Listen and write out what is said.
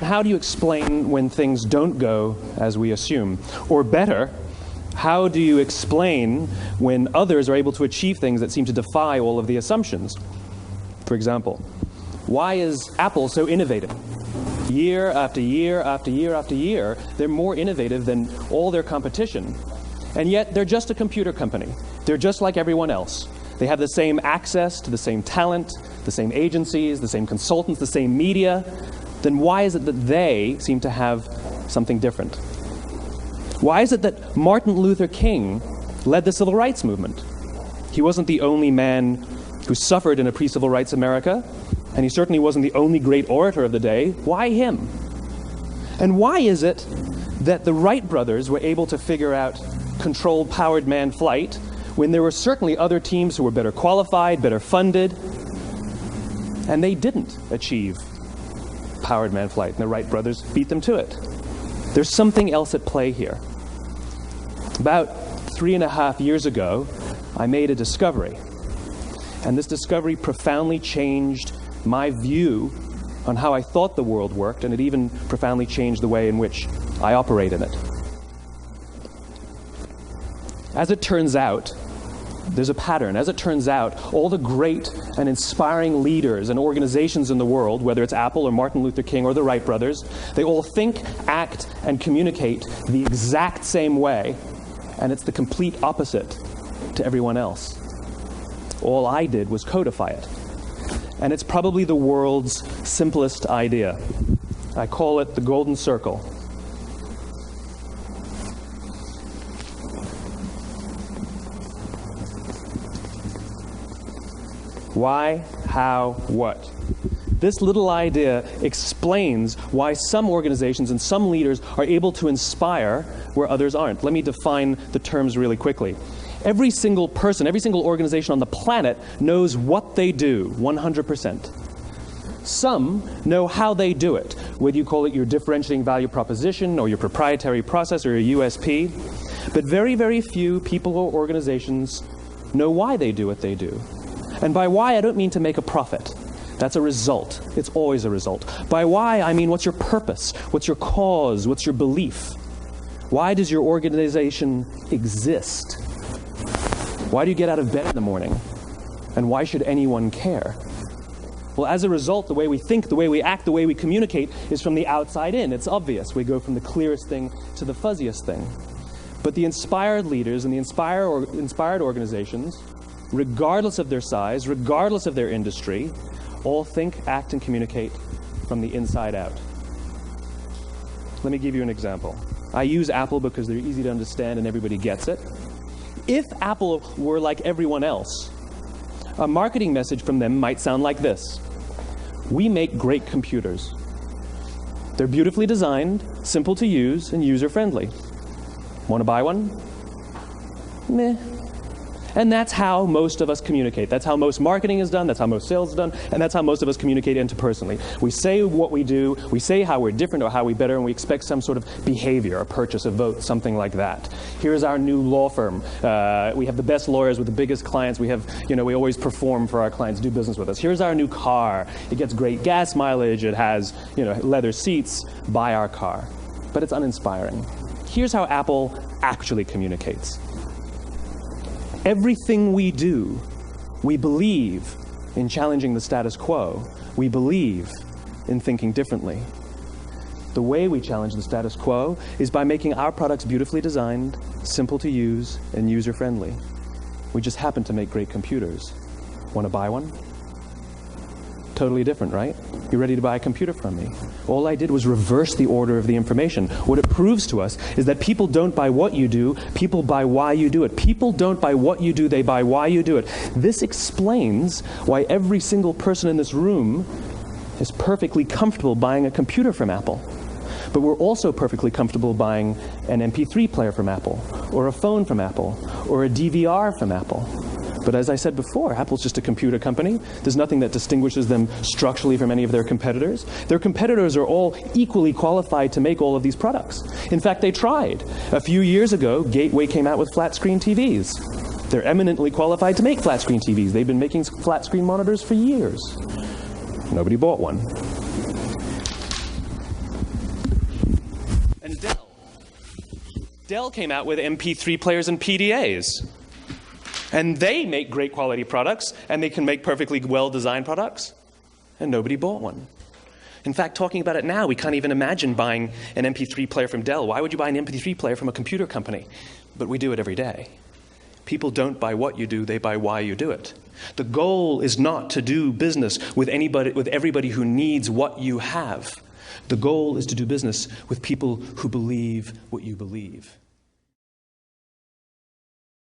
how do you explain when things don't go as we assume? Or better, how do you explain when others are able to achieve things that seem to defy all of the assumptions? For example, why is Apple so innovative? Year after year after year after year, they're more innovative than all their competition. And yet, they're just a computer company. They're just like everyone else. They have the same access to the same talent, the same agencies, the same consultants, the same media. Then why is it that they seem to have something different? Why is it that Martin Luther King led the civil rights movement? He wasn't the only man who suffered in a pre-civil rights America, and he certainly wasn't the only great orator of the day. Why him? And why is it that the Wright brothers were able to figure out controlled powered manned flight when there were certainly other teams who were better qualified, better funded, and they didn't achieve powered manned flight, and the Wright brothers beat them to it? There's something else at play here. About 3.5 years ago, I made a discovery, and this discovery profoundly changed my view on how I thought the world worked, and it even profoundly changed the way in which I operate in it. As it turns out, there's a pattern. As it turns out, all the great and inspiring leaders and organizations in the world, whether it's Apple or Martin Luther King or the Wright brothers, they all think, act, and communicate the exact same way, and it's the complete opposite to everyone else. All I did was codify it. And it's probably the world's simplest idea. I call it the golden circle. Why, how, what? This little idea explains why some organizations and some leaders are able to inspire where others aren't. Let me define the terms really quickly. Every single person, every single organization on the planet knows what they do, 100%. Some know how they do it, whether you call it your differentiating value proposition or your proprietary process or your USP. But very, very few people or organizations know why they do what they do. And by why, I don't mean to make a profit. That's a result. It's always a result. By why, I mean what's your purpose? What's your cause? What's your belief? Why does your organization exist? Why do you get out of bed in the morning? And why should anyone care? Well, as a result, the way we think, the way we act, the way we communicate is from the outside in. It's obvious. We go from the clearest thing to the fuzziest thing. But the inspired leaders and the inspired organizations, regardless of their size, regardless of their industry, all think, act, and communicate from the inside out. Let me give you an example. I use Apple because they're easy to understand and everybody gets it. If Apple were like everyone else, a marketing message from them might sound like this. We make great computers. They're beautifully designed, simple to use, and user-friendly. Want to buy one? Meh. And that's how most of us communicate. That's how most marketing is done, that's how most sales is done, and that's how most of us communicate interpersonally. We say what we do, we say how we're different or how we're better, and we expect some sort of behavior, a purchase, a vote, something like that. Here's our new law firm. We have the best lawyers with the biggest clients. We have, we always perform for our clients, do business with us. Here's our new car. It gets great gas mileage. It has, leather seats. Buy our car. But it's uninspiring. Here's how Apple actually communicates. Everything we do, we believe in challenging the status quo. We believe in thinking differently. The way we challenge the status quo is by making our products beautifully designed, simple to use, and user-friendly. We just happen to make great computers. Want to buy one? Totally different, right? You ready to buy a computer from me? All I did was reverse the order of the information. What it proves to us is that people don't buy what you do, people buy why you do it. People don't buy what you do, they buy why you do it. This explains why every single person in this room is perfectly comfortable buying a computer from Apple. But we're also perfectly comfortable buying an MP3 player from Apple, or a phone from Apple, or a DVR from Apple. But as I said before, Apple's just a computer company. There's nothing that distinguishes them structurally from any of their competitors. Their competitors are all equally qualified to make all of these products. In fact, they tried. A few years ago, Gateway came out with flat-screen TVs. They're eminently qualified to make flat-screen TVs. They've been making flat-screen monitors for years. Nobody bought one. Dell came out with MP3 players and PDAs. And they make great quality products, and they can make perfectly well-designed products, and nobody bought one. In fact, talking about it now, we can't even imagine buying an MP3 player from Dell. Why would you buy an MP3 player from a computer company? But we do it every day. People don't buy what you do, they buy why you do it. The goal is not to do business with everybody who needs what you have. The goal is to do business with people who believe what you believe.